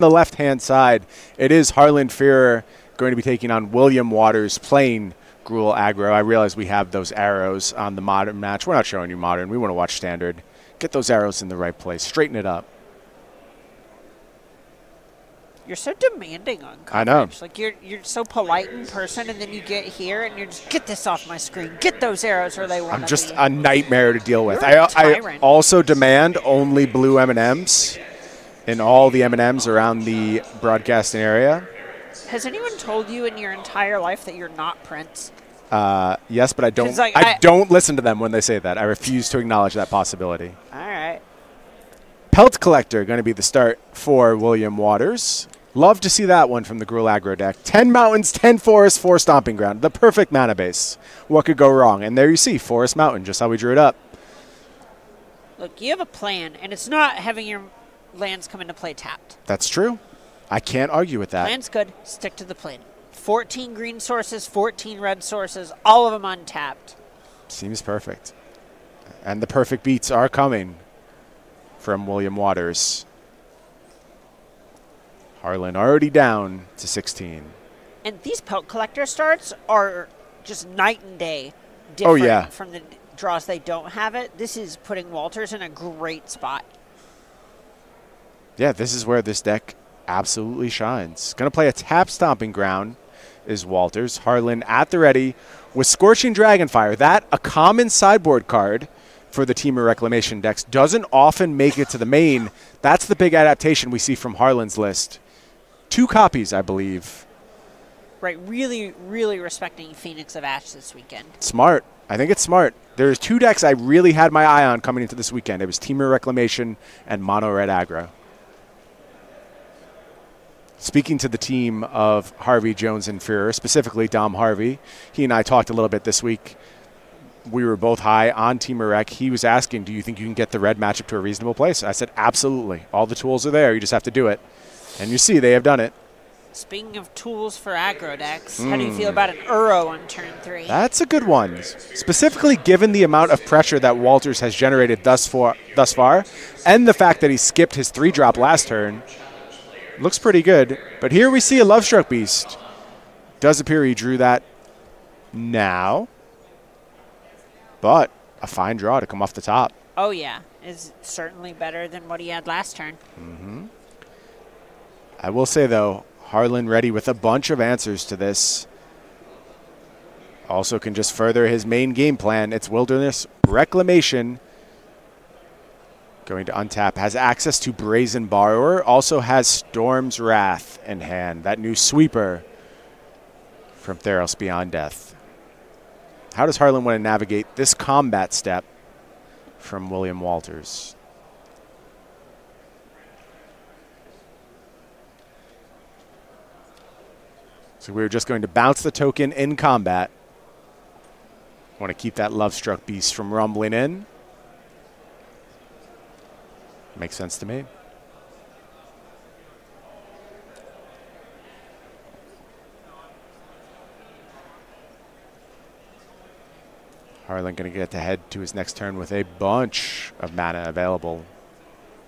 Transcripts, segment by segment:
the left-hand side, it is Harlan Fearer going to be taking on William Waters playing Gruul aggro. I realize we have those arrows on the modern match. We're not showing you modern. We want to watch standard. Get those arrows in the right place. Straighten it up. You're so demanding on coverage. I know. Like you're so polite in person, and then you get here and you're just, get this off my screen. Get those arrows where they want to be. I'm just a nightmare to deal with. I also demand only blue M&Ms in all the M&Ms around the broadcasting area. Has anyone told you in your entire life that you're not Prince? Yes, but I don't. Like, I don't listen to them when they say that. I refuse to acknowledge that possibility. All right. Pelt Collector going to be the start for William Waters. Love to see that one from the Gruul aggro deck. 10 mountains, 10 forests, 4 stomping ground. The perfect mana base. What could go wrong? And there you see Forest Mountain, just how we drew it up. Look, you have a plan, and it's not having your lands come into play tapped. That's true. I can't argue with that. Plan's good. Stick to the plan. 14 green sources, 14 red sources, all of them untapped. Seems perfect. And the perfect beats are coming from William Waters. Harlan already down to 16. And these Pelt Collector starts are just night and day different from the draws they don't have it. This is putting Walters in a great spot. Yeah, this is where this deck absolutely shines. Going to play a tap Stomping Ground is Walters. Harlan at the ready with Scorching Dragonfire. That, a common sideboard card for the Team of Reclamation decks, doesn't often make it to the main. That's the big adaptation we see from Harlan's list. 2 copies, I believe. Right, really, really respecting Phoenix of Ash this weekend. Smart. I think it's smart. There's 2 decks I really had my eye on coming into this weekend. It was Team of Reclamation and Mono Red Aggro. Speaking to the team of Harvey, Jones, and Fearer, specifically Dom Harvey, he and I talked a little bit this week. We were both high on Team of Rec. He was asking, do you think you can get the red matchup to a reasonable place? I said, absolutely. All the tools are there. You just have to do it. And you see, they have done it. Speaking of tools for aggro decks, how do you feel about an Uro on turn 3? That's a good one. Specifically given the amount of pressure that Walters has generated thus far, and the fact that he skipped his 3-drop last turn, looks pretty good. But here we see a Lovestruck Beast. Does appear he drew that now. But a fine draw to come off the top. Oh, yeah. Is certainly better than what he had last turn. I will say, though, Harlan ready with a bunch of answers to this. Also can just further his main game plan. It's Wilderness Reclamation. Going to untap. Has access to Brazen Borrower. Also has Storm's Wrath in hand. That new sweeper from Theros Beyond Death. How does Harlan want to navigate this combat step from William Walters? So we're just going to bounce the token in combat. Want to keep that Lovestruck Beast from rumbling in. Makes sense to me. Harlan going to get to head to his next turn with a bunch of mana available,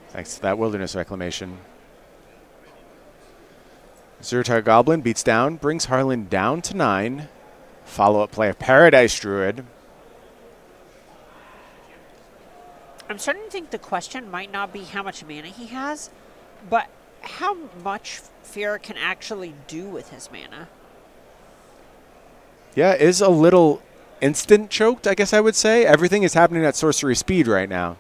thanks to that Wilderness Reclamation. Zyrtar Goblin beats down, brings Harlan down to 9. Follow-up play of Paradise Druid. I'm starting to think the question might not be how much mana he has, but how much Fear can actually do with his mana. Yeah, is a little instant choked, I guess I would say. Everything is happening at sorcery speed right now.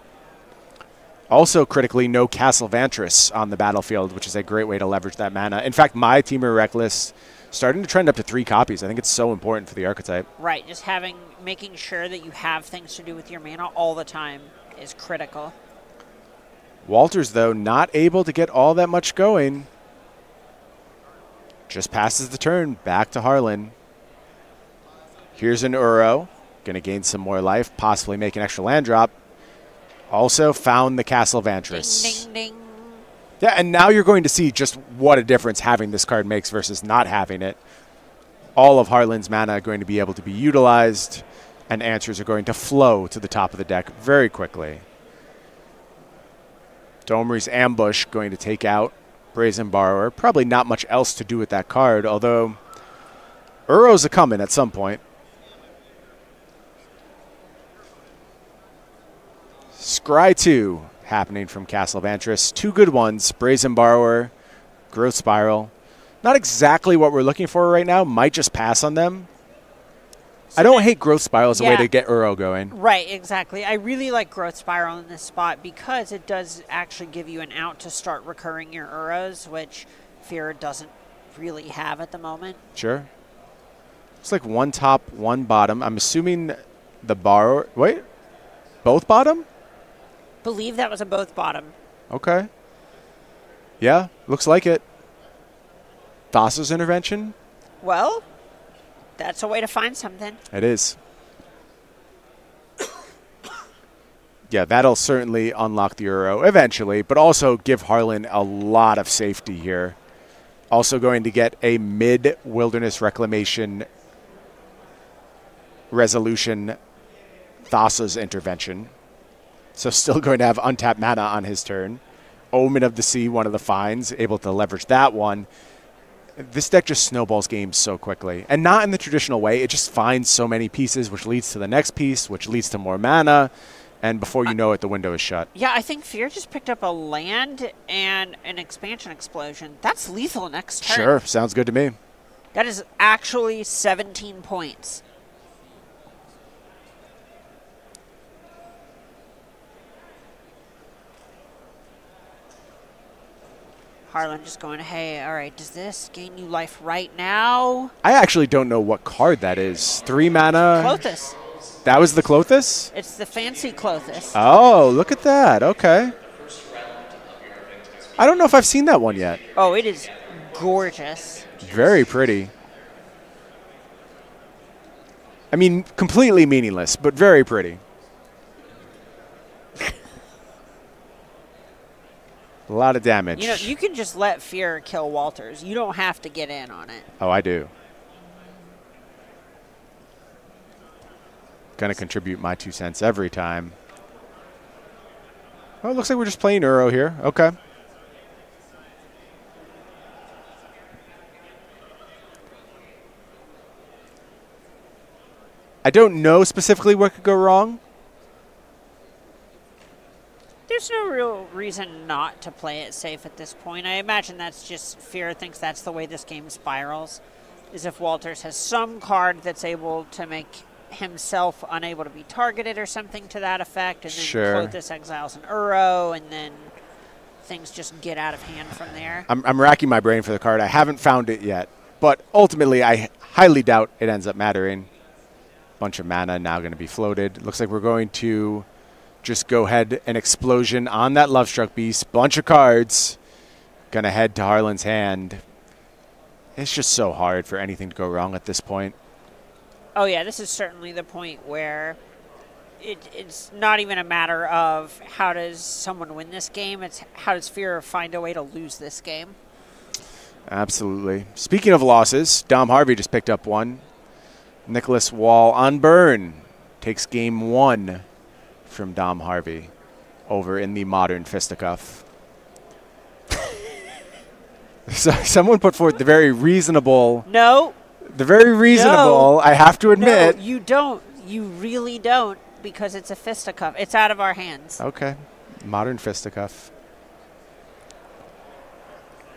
Also, critically, no Castle Vantress on the battlefield, which is a great way to leverage that mana. In fact, my Team of Reckless starting to trend up to 3 copies. I think it's so important for the archetype. Right, just making sure that you have things to do with your mana all the time is critical. Walters, though, not able to get all that much going. Just passes the turn back to Harlan. Here's an Uro. Going to gain some more life, possibly make an extra land drop. Also found the Castle Vantress. Ding, ding, ding. Yeah, and now you're going to see just what a difference having this card makes versus not having it. All of Harlan's mana are going to be able to be utilized, and answers are going to flow to the top of the deck very quickly. Domri's Ambush going to take out Brazen Borrower. Probably not much else to do with that card, although Uro's a coming at some point. Scry 2 happening from Castle Vantress. Two good ones, Brazen Borrower, Growth Spiral. Not exactly what we're looking for right now. Might just pass on them. So I don't hate Growth Spiral as a way to get Uro going. Right, exactly. I really like Growth Spiral in this spot because it does actually give you an out to start recurring your Uros, which Fear doesn't really have at the moment. Sure. It's like one top, one bottom. I'm assuming the Borrower... Wait. Both bottom? Believe that was a both bottom. Okay. Yeah, looks like it. Thassa's Intervention? Well, that's a way to find something. It is. Yeah, that'll certainly unlock the Uro eventually, but also give Harlan a lot of safety here. Also going to get a mid-Wilderness Reclamation Resolution Thassa's Intervention. So still going to have untapped mana on his turn. Omen of the Sea, one of the finds, able to leverage that one. This deck just snowballs games so quickly. And not in the traditional way. It just finds so many pieces, which leads to the next piece, which leads to more mana. And before you know it, the window is shut. Yeah, I think Fear just picked up a land and an expansion explosion. That's lethal next turn. Sure, sounds good to me. That is actually 17 points. Harlan just going, hey, all right, does this gain you life right now? I actually don't know what card that is. 3 mana. Klothys. That was the Klothys? It's the fancy Klothys. Oh, look at that. Okay. I don't know if I've seen that one yet. Oh, it is gorgeous. Very pretty. I mean, completely meaningless, but very pretty. A lot of damage. You know, you can just let Fear kill Walters. You don't have to get in on it. Oh, I do. Gonna contribute my 2 cents every time. Oh, it looks like we're just playing Uro here. Okay. I don't know specifically what could go wrong. There's no real reason not to play it safe at this point. I imagine that's just Fear thinks that's the way this game spirals, is if Walters has some card that's able to make himself unable to be targeted or something to that effect, and then Klothys exiles an Uro, and then things just get out of hand from there. I'm racking my brain for the card. I haven't found it yet, but ultimately I highly doubt it ends up mattering. Bunch of mana now going to be floated. Looks like we're going to just go ahead and explosion on that Lovestruck Beast. Bunch of cards. Going to head to Harlan's hand. It's just so hard for anything to go wrong at this point. Oh, yeah, this is certainly the point where it's not even a matter of how does someone win this game. It's how does Fear find a way to lose this game. Absolutely. Speaking of losses, Dom Harvey just picked up one. Nicholas Wall on burn takes game 1 from Dom Harvey over in the modern fisticuff. So someone put forth the very reasonable. No. The very reasonable, I have to admit. No, you don't. You really don't, because it's a fisticuff. It's out of our hands. Okay. Modern fisticuff.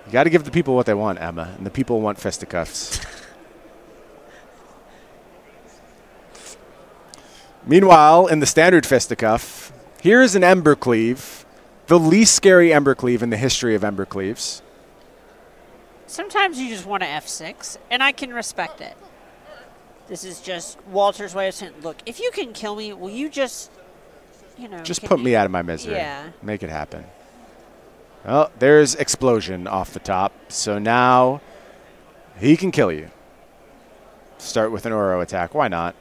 You got to give the people what they want, Emma, and the people want fisticuffs. Meanwhile, in the standard fisticuff, here's an Embercleave, the least scary Embercleave in the history of Embercleaves. Sometimes you just want to F6, and I can respect it. This is just Walter's way of saying, look, if you can kill me, will you just, you know. Just put me out of my misery. Yeah. Make it happen. Well, there's Explosion off the top, so now he can kill you. Start with an Uro attack. Why not?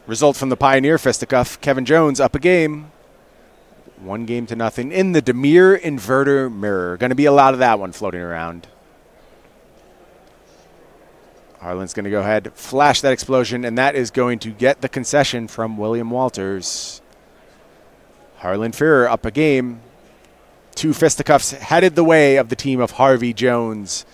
Result from the Pioneer fisticuff. Kevin Jones up a game. 1-0 in the Dimir Inverter Mirror. Going to be a lot of that one floating around. Harlan's going to go ahead, flash that explosion, and that is going to get the concession from William Walters. Harlan Fear up a game. Two fisticuffs headed the way of the team of Harvey, Jones,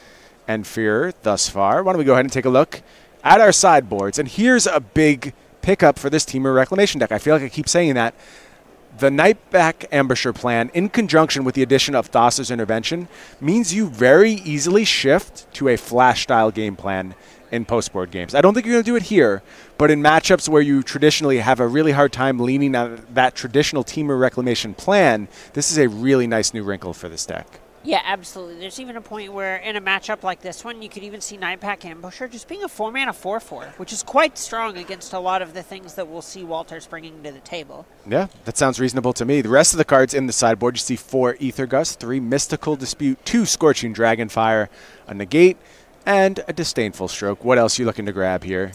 and Fear thus far. Why don't we go ahead and take a look at our sideboards. And here's a big pickup for this Temur Reclamation deck. I feel like I keep saying that. The Nightback Ambusher plan, in conjunction with the addition of Thassa's Intervention, means you very easily shift to a flash-style game plan in post-board games. I don't think you're going to do it here, but in matchups where you traditionally have a really hard time leaning on that traditional Temur Reclamation plan, this is a really nice new wrinkle for this deck. Yeah, absolutely. There's even a point where in a matchup like this one, you could even see Nightpack Ambusher just being a 4-mana 4/4, which is quite strong against a lot of the things that we'll see Walters bringing to the table. Yeah, that sounds reasonable to me. The rest of the cards in the sideboard, you see 4 Aether Gust, 3 Mystical Dispute, 2 Scorching Dragonfire, a Negate, and a Disdainful Stroke. What else are you looking to grab here?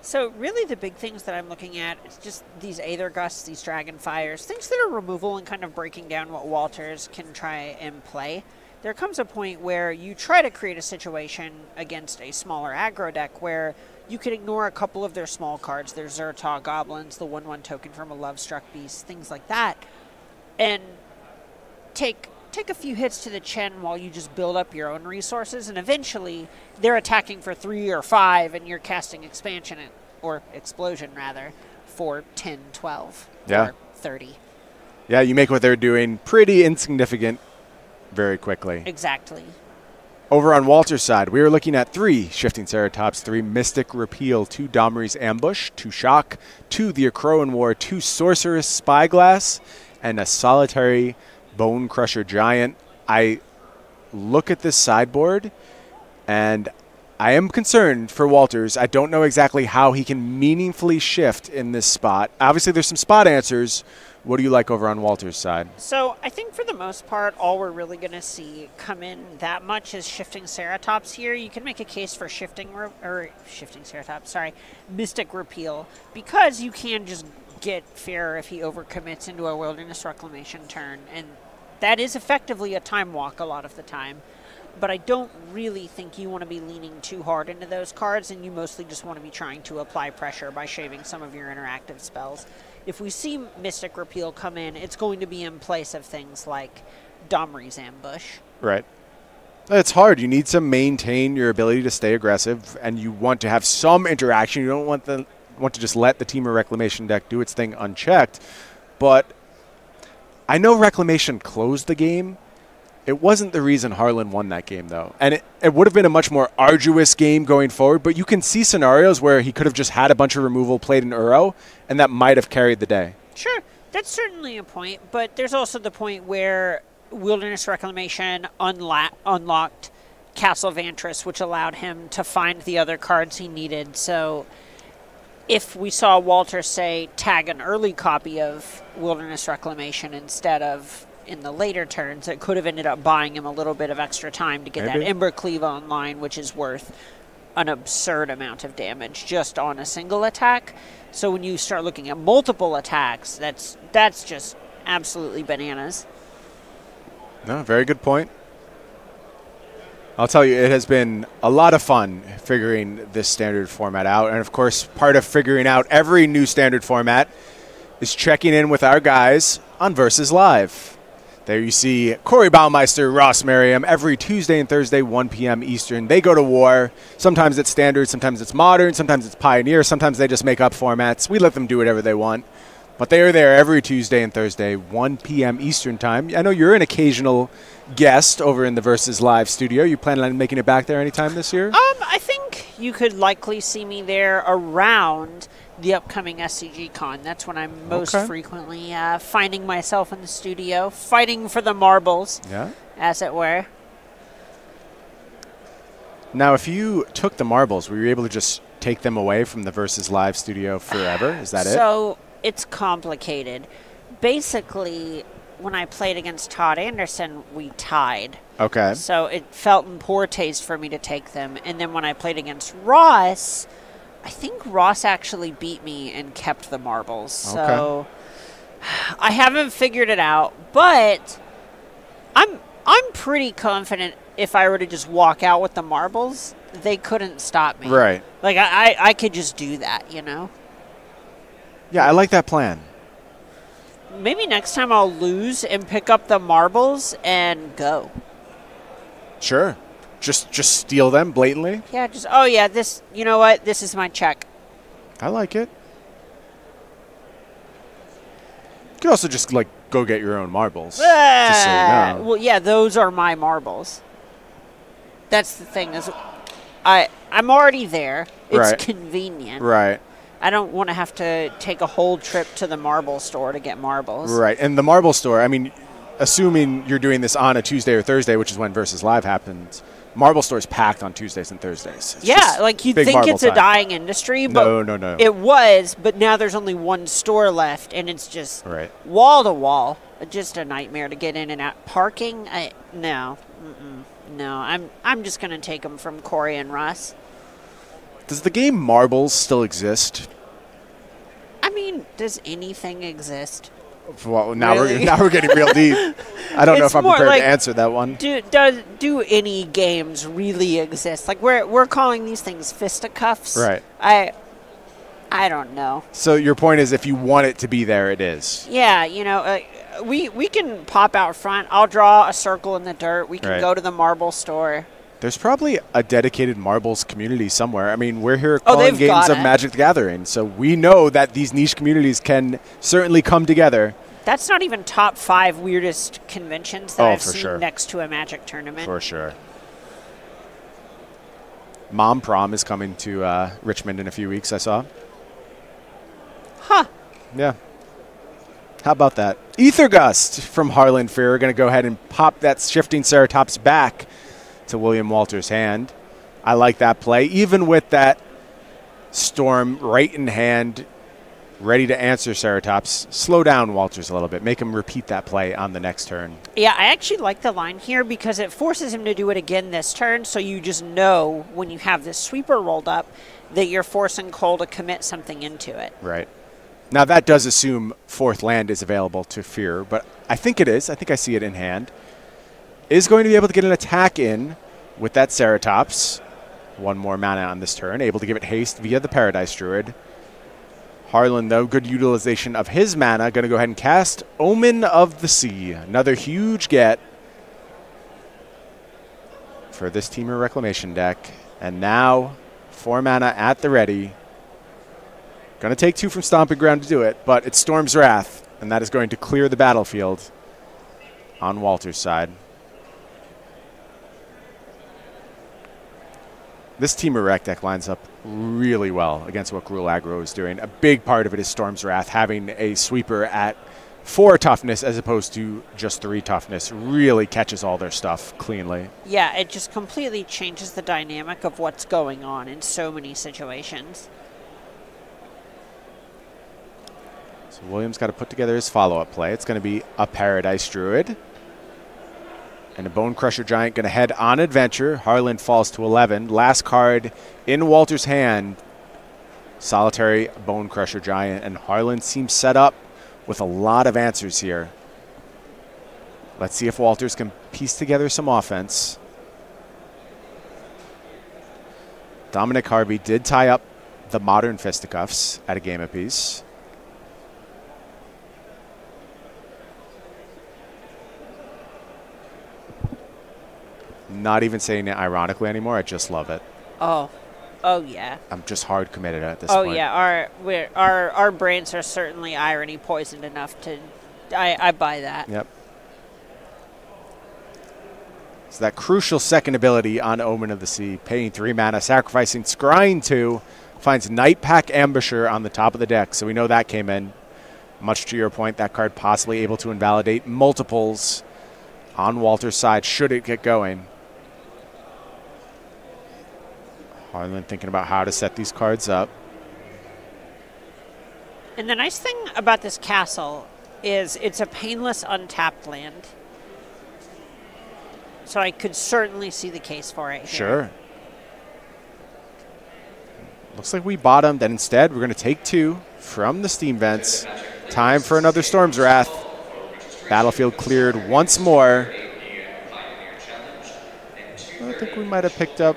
So really the big things that I'm looking at is just these Aether Gusts, these Dragonfires, things that are removal and kind of breaking down what Walters can try and play. There comes a point where you try to create a situation against a smaller aggro deck where you can ignore a couple of their small cards, their Zertaw Goblins, the 1/1 token from a Lovestruck Beast, things like that, and take a few hits to the chin while you just build up your own resources, and eventually they're attacking for 3 or 5 and you're casting expansion or explosion rather for 10, 12, or 30. Yeah, you make what they're doing pretty insignificant very quickly. Exactly. Over on Walter's side, we were looking at 3 Shifting Ceratops, 3 Mystic Repeal, 2 Domri's Ambush, 2 Shock, 2 the Akroan War, 2 Sorceress Spyglass, and a solitary Bone Crusher Giant. I look at this sideboard, and I am concerned for Walters. I don't know exactly how he can meaningfully shift in this spot. Obviously, there's some spot answers. What do you like over on Walter's side? So I think for the most part, all we're really going to see come in that much is Shifting Ceratops here. You can make a case for Shifting Ceratops, sorry, Mystic Repeal, because you can just get Fear if he overcommits into a Wilderness Reclamation turn, and that is effectively a time walk a lot of the time. But I don't really think you want to be leaning too hard into those cards, and you mostly just want to be trying to apply pressure by shaving some of your interactive spells. If we see Mystic Repeal come in, it's going to be in place of things like Domri's Ambush. Right. It's hard. You need to maintain your ability to stay aggressive, and you want to have some interaction. You don't want to just let the Temur Reclamation deck do its thing unchecked. But I know Reclamation closed the game. It wasn't the reason Harlan won that game, though. And it would have been a much more arduous game going forward, but you can see scenarios where he could have just had a bunch of removal, played an Uro, and that might have carried the day. Sure, that's certainly a point, but there's also the point where Wilderness Reclamation unlocked Castle Vantress, which allowed him to find the other cards he needed. So if we saw Walter, say, tag an early copy of Wilderness Reclamation instead of in the later turns, it could have ended up buying him a little bit of extra time to get that Ember Cleave online, which is worth an absurd amount of damage just on a single attack. So when you start looking at multiple attacks, that's just absolutely bananas. No, very good point. I'll tell you, it has been a lot of fun figuring this standard format out. And, of course, part of figuring out every new standard format is checking in with our guys on Versus Live. There you see Corey Baumeister, Ross Merriam, every Tuesday and Thursday, 1 p.m. Eastern. They go to war. Sometimes it's standard, sometimes it's modern, sometimes it's pioneer, sometimes they just make up formats. We let them do whatever they want. But they are there every Tuesday and Thursday, 1 p.m. Eastern time. I know you're an occasional guest over in the Versus Live studio. You planning on making it back there anytime this year? I think you could likely see me there around the upcoming SCG Con. That's when I'm most frequently finding myself in the studio, fighting for the marbles, as it were. Now, if you took the marbles, were you able to just take them away from the Versus Live studio forever? Is that it? So it's complicated. Basically, when I played against Todd Anderson, we tied. Okay. So it felt in poor taste for me to take them. And then when I played against Ross, I think Ross actually beat me and kept the marbles. So I haven't figured it out, but I'm pretty confident if I were to just walk out with the marbles, they couldn't stop me. Right. Like I could just do that, you know? Yeah, I like that plan. maybe next time I'll lose and pick up the marbles and go. Sure. Just steal them blatantly? Yeah, oh yeah, this, you know what? This is my check. I like it. You could also just, like, go get your own marbles. Just so you know. Well, yeah, those are my marbles. That's the thing is I'm already there. It's convenient. Right. I don't want to have to take a whole trip to the marble store to get marbles. Right. And the marble store, I mean, assuming you're doing this on a Tuesday or Thursday, which is when Versus Live happens, marble store is packed on Tuesdays and Thursdays. It's like you'd think it's a dying industry, but no. It was, but now there's only one store left, and it's just wall to wall. Just a nightmare to get in and out. Parking, no. I'm just going to take them from Corey and Russ. Does the game Marbles still exist? I mean, does anything exist? Well, now we're getting real deep. I don't know if I'm prepared to answer that one. Do any games really exist? Like we're calling these things fisticuffs. Right. I don't know. So your point is, if you want it to be there, it is. Yeah, we can pop out front. I'll draw a circle in the dirt. We can go to the marble store. There's probably a dedicated marbles community somewhere. I mean, we're here calling games of Magic the Gathering, so we know that these niche communities can certainly come together. That's not even top 5 weirdest conventions that I've seen next to a Magic tournament. For sure. Mom Prom is coming to Richmond in a few weeks, I saw. Huh. Yeah. How about that? Ether Gust from Harlan Fear. We're going to go ahead and pop that Shifting Ceratops back to William Walters' hand. I like that play. Even with that Storm right in hand, ready to answer Ceratops, slow down Walters a little bit. Make him repeat that play on the next turn. Yeah, I actually like the line here because it forces him to do it again this turn, so you just know when you have this sweeper rolled up that you're forcing Kohl to commit something into it. Right. Now, that does assume 4th land is available to Fear, but I think it is. I think I see it in hand. Is going to be able to get an attack in with that Ceratops. 1 more mana on this turn, able to give it haste via the Paradise Druid. Harlan, though, good utilization of his mana. Going to go ahead and cast Omen of the Sea. Another huge get for this Temur Reclamation deck. And now, 4 mana at the ready. Going to take 2 from Stomping Ground to do it, but it's Storm's Wrath, and that is going to clear the battlefield on Walter's side. This Temur Rec deck lines up really well against what Gruul Aggro is doing. A big part of it is Storm's Wrath, having a sweeper at 4 toughness as opposed to just 3 toughness. Really catches all their stuff cleanly. Yeah, it just completely changes the dynamic of what's going on in so many situations. So Williams got to put together his follow-up play. It's going to be a Paradise Druid. And a Bone Crusher Giant going to head on adventure. Harlan falls to 11. Last card in Walter's hand. Solitary Bone Crusher Giant. And Harlan seems set up with a lot of answers here. Let's see if Walters can piece together some offense. Dominic Harvey did tie up the Modern Fisticuffs at a game apiece. Not even saying it ironically anymore. I just love it. Oh yeah. I'm just hard committed at this point. Oh yeah. Our brains are certainly irony poisoned enough to. I buy that. Yep. So that crucial second ability on Omen of the Sea, paying 3 mana, sacrificing Scrying 2, finds Night Pack Ambusher on the top of the deck. So we know that came in. Much to your point, that card possibly able to invalidate multiples on Walter's side should it get going. Harlan thinking about how to set these cards up. And the nice thing about this castle is it's a painless untapped land. So I could certainly see the case for it here. Sure. Looks like we bottomed, and instead we're going to take 2 from the Steam Vents. Time for another Storm's Wrath. Battlefield cleared once more. I think we might have picked up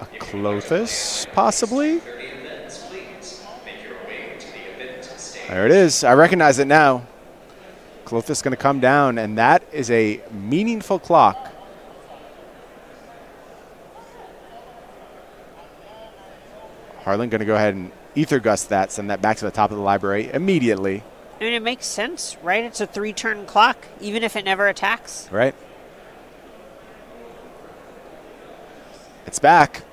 a Clothis, possibly. There it is. I recognize it now. Klothys going to come down, and that is a meaningful clock. Harlan going to go ahead and Ether Gust that, send that back to the top of the library immediately. I mean, it makes sense, right? It's a 3-turn clock, even if it never attacks. Right. It's back.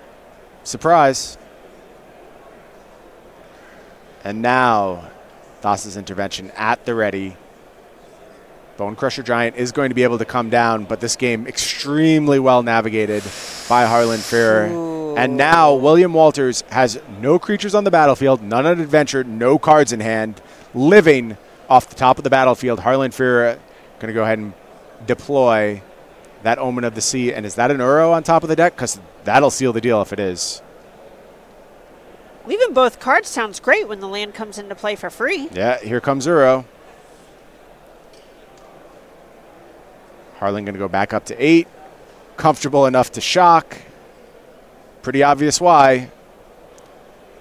Surprise. And now, Thassa's intervention at the ready. Bone Crusher Giant is going to be able to come down, but this game extremely well navigated by Harlan Fear. And now William Walters has no creatures on the battlefield, none on adventure, no cards in hand, living off the top of the battlefield. Harlan Fear going to go ahead and deploy that Omen of the Sea. And is that an Uro on top of the deck? Because that'll seal the deal if it is. Leaving both cards sounds great when the land comes into play for free. Yeah, here comes Uro. Harlan going to go back up to 8. Comfortable enough to shock. Pretty obvious why.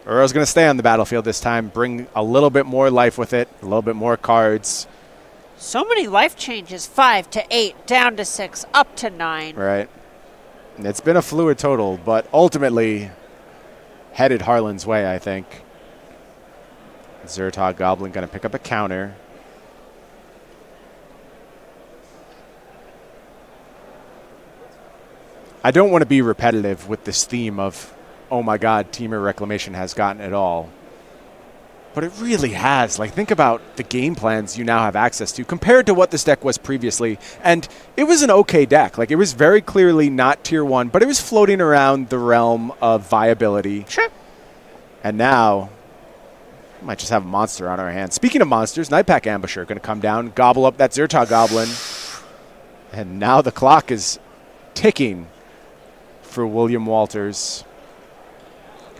Uro's going to stay on the battlefield this time, bring a little bit more life with it, a little bit more cards. So many life changes, 5 to 8, down to 6, up to 9. Right. And it's been a fluid total, but ultimately headed Harlan's way, I think. Zertog Goblin going to pick up a counter. I don't want to be repetitive with this theme of, oh my God, Temur Reclamation has gotten it all. But it really has. Like, think about the game plans you now have access to compared to what this deck was previously. And it was an okay deck. Like, it was very clearly not tier 1, but it was floating around the realm of viability. Sure. And now, we might just have a monster on our hands. Speaking of monsters, Nightpack Ambusher going to come down, gobble up that Zertog Goblin. And now the clock is ticking for William Walters.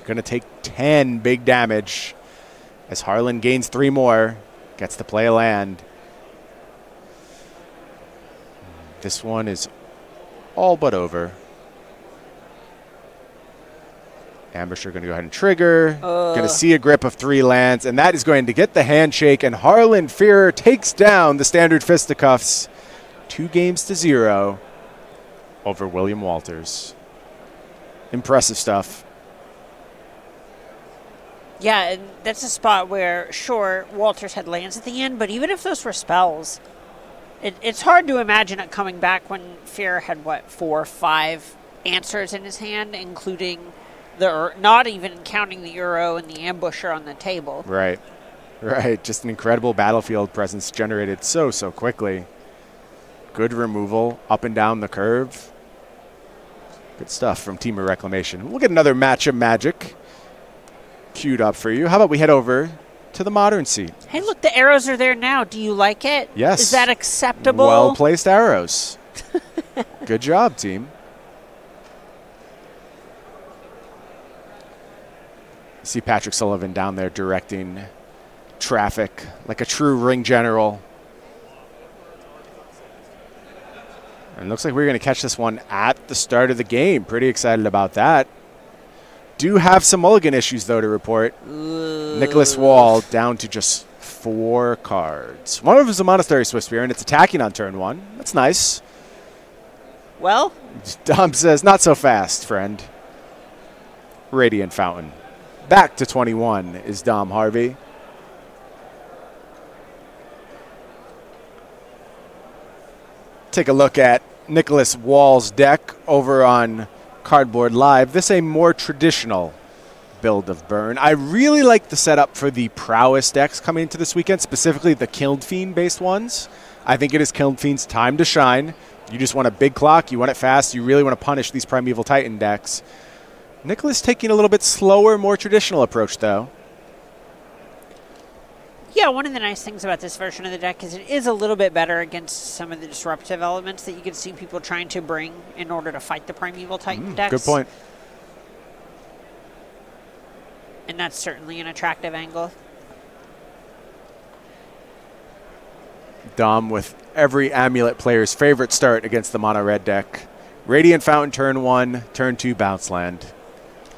Going to take 10 big damage as Harlan gains 3 more, gets to play a land. This one is all but over. Ambusher going to go ahead and trigger. Going to see a grip of 3 lands, and that is going to get the handshake, and Harlan Fear takes down the standard fisticuffs 2-0 over William Walters. Impressive stuff. Yeah, and that's a spot where, sure, Walters had lands at the end, but even if those were spells, it's hard to imagine it coming back when Fear had, what, 4 or 5 answers in his hand, including not even counting the Uro and the Ambusher on the table. Right. Right. Just an incredible battlefield presence generated so quickly. Good removal up and down the curve. Good stuff from Temur Reclamation. We'll get another match of Magic queued up for you. How about we head over to the Modern seat? Hey, look, the arrows are there now. Do you like it? Yes. Is that acceptable? Well-placed arrows. Good job, team. See Patrick Sullivan down there directing traffic like a true ring general. And it looks like we're going to catch this one at the start of the game. Pretty excited about that. Do have some mulligan issues, though, to report. Nicholas Wall down to just 4 cards. One of them is a Monastery Swiftspear, and it's attacking on turn 1. That's nice. Well? Dom says, not so fast, friend. Radiant Fountain. Back to 21 is Dom Harvey. Take a look at Nicholas Wall's deck over on Cardboard Live. This is a more traditional build of Burn. I really like the setup for the Prowess decks coming into this weekend, specifically the Kiln Fiend based ones. I think it is Kiln Fiend's time to shine. You just want a big clock, you want it fast, you really want to punish these Primeval Titan decks. Nicholas taking a little bit slower, more traditional approach, though. Yeah, one of the nice things about this version of the deck is it is a little bit better against some of the disruptive elements that you can see people trying to bring in order to fight the Primeval Titan decks. Good point. And that's certainly an attractive angle. Dom with every Amulet player's favorite start against the mono red deck. Radiant Fountain turn 1, turn 2 bounce land.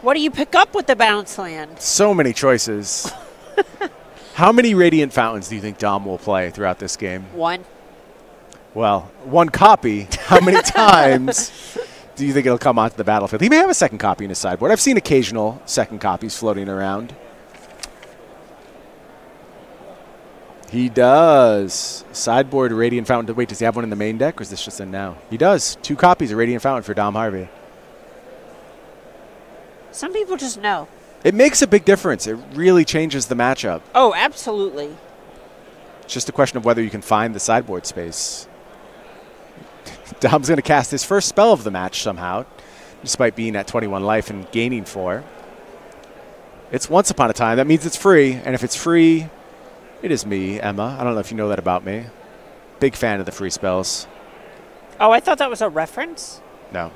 What do you pick up with the bounce land? So many choices. How many Radiant Fountains do you think Dom will play throughout this game? One. Well, one copy. How many times do you think it'll come onto the battlefield? He may have a second copy in his sideboard. I've seen occasional second copies floating around. He does. Sideboard Radiant Fountain. Wait, does he have one in the main deck, or is this just in now? He does. 2 copies of Radiant Fountain for Dom Harvey. Some people just know. It makes a big difference. It really changes the matchup. Oh, absolutely. It's just a question of whether you can find the sideboard space. Dom's going to cast his first spell of the match somehow, despite being at 21 life and gaining 4. It's Once Upon a Time. That means it's free, and if it's free, it is me, Emma. I don't know if you know that about me. Big fan of the free spells. Oh, I thought that was a reference. No.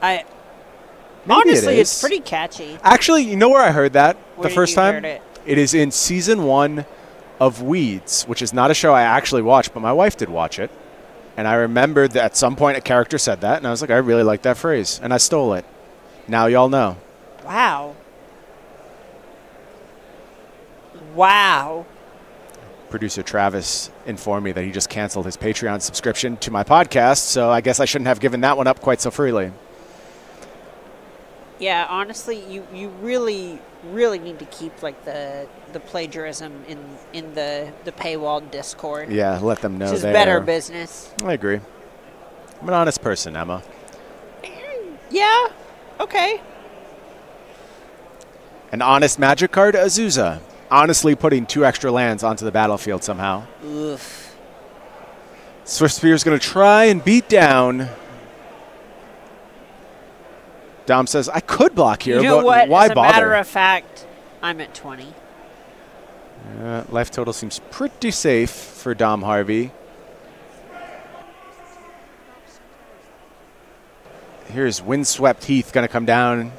Maybe it honestly, is. it's pretty catchy. Actually, you know where I heard that Where the first you time? heard it? It is in season 1 of Weeds, which is not a show I actually watched, but my wife did watch it. And I remembered that at some point a character said that, and I was like, I really like that phrase. And I stole it. Now y'all know. Wow. Wow. Producer Travis informed me that he just canceled his Patreon subscription to my podcast, so I guess I shouldn't have given that one up quite so freely. Yeah, honestly, you really need to keep like the plagiarism in the paywall Discord. Yeah, let them know. Which is better business. I agree. I'm an honest person, Emma. Yeah. Okay. An honest magic card, Azusa. Honestly putting 2 extra lands onto the battlefield somehow. Oof. Swift Spear is going to try and beat down. Dom says, I could block here, you know but what? why As a bother? matter of fact, I'm at 20. Life total seems pretty safe for Dom Harvey. Here's Windswept Heath going to come down.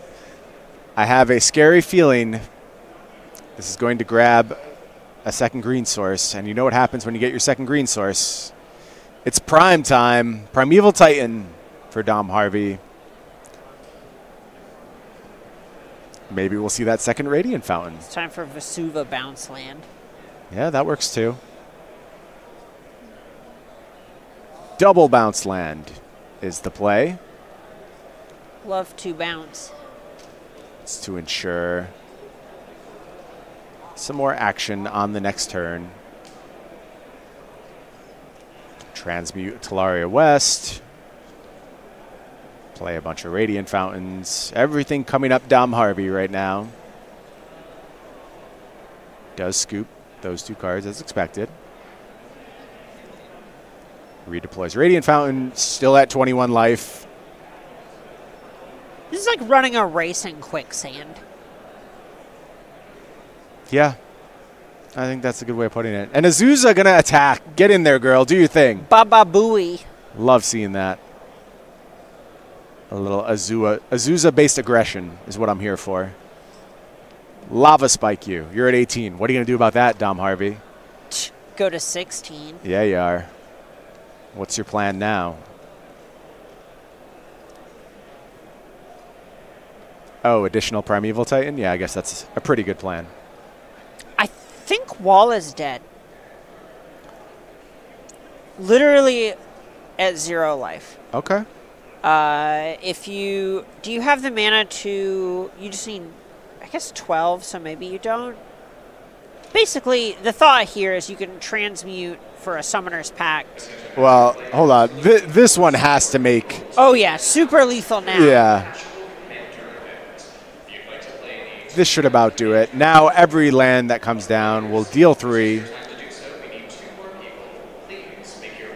I have a scary feeling this is going to grab a second green source. And you know what happens when you get your second green source. It's prime time. Primeval Titan for Dom Harvey. Maybe we'll see that second Radiant Fountain. It's time for Vesuva bounce land. Yeah, that works too. Double bounce land is the play. Love to bounce. It's to ensure some more action on the next turn. Transmute Talaria West. Play a bunch of Radiant Fountains. Everything coming up Dom Harvey right now. Does scoop those 2 cards as expected. Redeploys Radiant Fountain, still at 21 life. This is like running a race in quicksand. Yeah, I think that's a good way of putting it. And Azusa going to attack. Get in there, girl. Do your thing. Baba Booey. Love seeing that. A little Azusa-based aggression is what I'm here for. Lava Spike you. You're at 18. What are you going to do about that, Dom Harvey? Go to 16. Yeah, you are. What's your plan now? Oh, additional Primeval Titan? Yeah, I guess that's a pretty good plan. I think Wall is dead. Literally at 0 life. Okay. Do you have the mana to, you just need, I guess 12, so maybe you don't. Basically, the thought here is you can transmute for a Summoner's Pact. Well, hold on. This one has to make... Oh yeah, super lethal now. Yeah. This should about do it. Now every land that comes down will deal 3.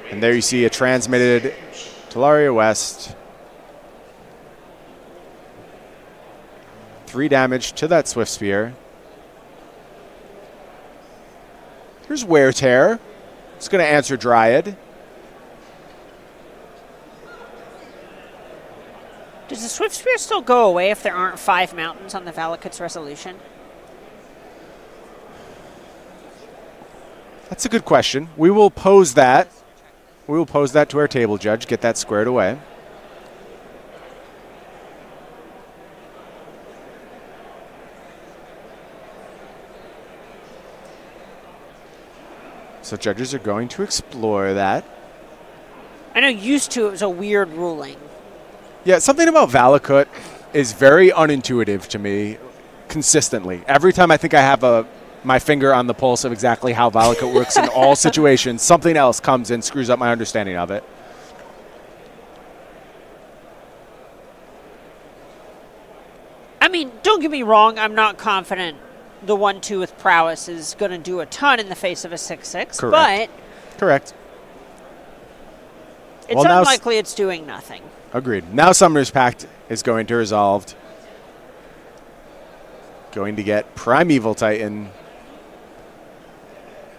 And there you see a transmitted Talaria West. 3 damage to that Swift Spear. Here's Wear Tear. It's going to answer Dryad. Does the Swift Spear still go away if there aren't 5 mountains on the Valakut's Resolution? That's a good question. We will pose that. We will pose that to our table judge, get that squared away. So judges are going to explore that. I know used to it was a weird ruling. Yeah, something about Valakut is very unintuitive to me consistently. Every time I think I have my finger on the pulse of exactly how Valakut works in all situations, something else comes and screws up my understanding of it. I mean, don't get me wrong, I'm not confident the 1-2 with prowess is going to do a ton in the face of a 6-6, but correct. It's unlikely it's doing nothing. Agreed. Now Summoner's Pact is going to resolve. Going to get Primeval Titan.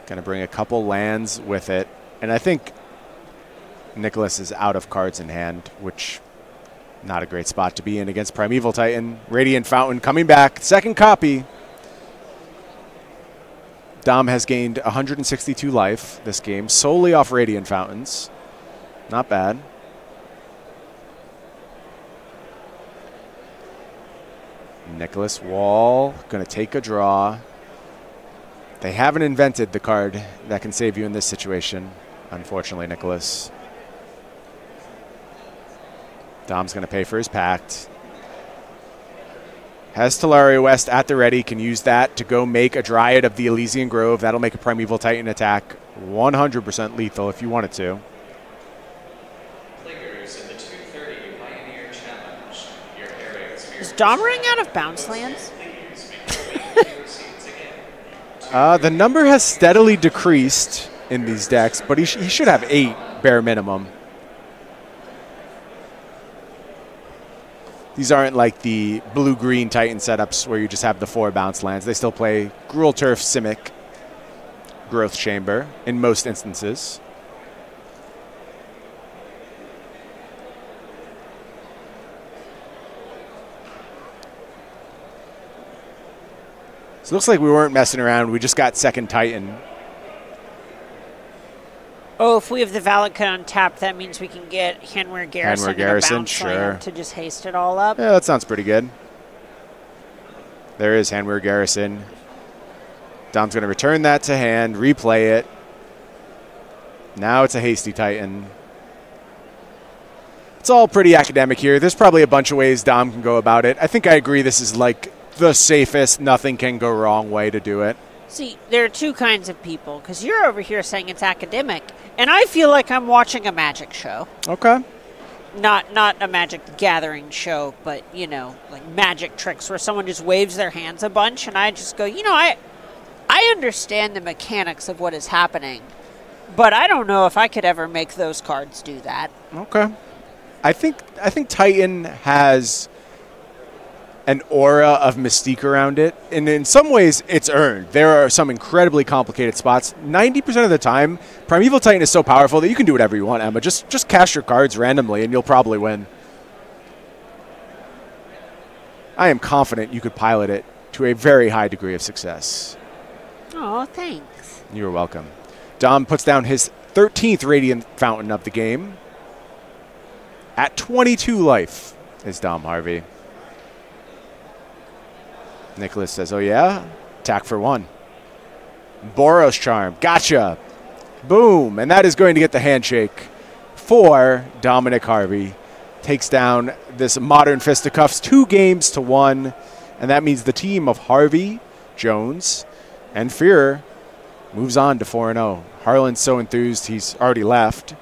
Going to bring a couple lands with it. And I think Nicholas is out of cards in hand, which not a great spot to be in against Primeval Titan. Radiant Fountain coming back. Second copy. Dom has gained 162 life this game solely off Radiant Fountains. Not bad. Nicholas Wall going to take a draw. They haven't invented the card that can save you in this situation, unfortunately, Nicholas. Dom's going to pay for his pact. Has Talaria West at the ready, can use that to go make a Dryad of the Elysian Grove. That'll make a Primeval Titan attack 100% lethal if you wanted to. Is Dom running out of bounce lands? The number has steadily decreased in these decks, but he should have 8 bare minimum. These aren't like the blue-green Titan setups where you just have the 4 bounce lands. They still play Gruul Turf, Simic, Growth Chamber in most instances. So it looks like we weren't messing around. We just got second Titan. Oh, if we have the Valakut on tap, that means we can get Handwear Garrison, and a bounce sure. land to just haste it all up. Yeah, that sounds pretty good. There is Handwear Garrison. Dom's going to return that to hand, replay it. Now it's a hasty Titan. It's all pretty academic here. There's probably a bunch of ways Dom can go about it. I think I agree this is like the safest, nothing can go wrong way to do it. See, there are two kinds of people, because you're over here saying it's academic, and I feel like I'm watching a magic show. Okay. Not a Magic the Gathering show, but, you know, like magic tricks where someone just waves their hands a bunch, and I just go, you know, I understand the mechanics of what is happening, but I don't know if I could ever make those cards do that. Okay. I think Titan has an aura of mystique around it, and in some ways it's earned. There are some incredibly complicated spots. 90% of the time, Primeval Titan is so powerful that you can do whatever you want, Emma. Just cast your cards randomly and you'll probably win. I am confident you could pilot it to a very high degree of success. Oh, thanks. You're welcome. Dom puts down his 13th Radiant Fountain of the game. At 22 life is Dom Harvey. Nicholas says, oh yeah? Attack for 1. Boros Charm. Gotcha. Boom. And that is going to get the handshake for Dominic Harvey. Takes down this modern fisticuffs 2-1. And that means the team of Harvey, Jones, and Fear moves on to 4-0. Harlan's so enthused he's already left.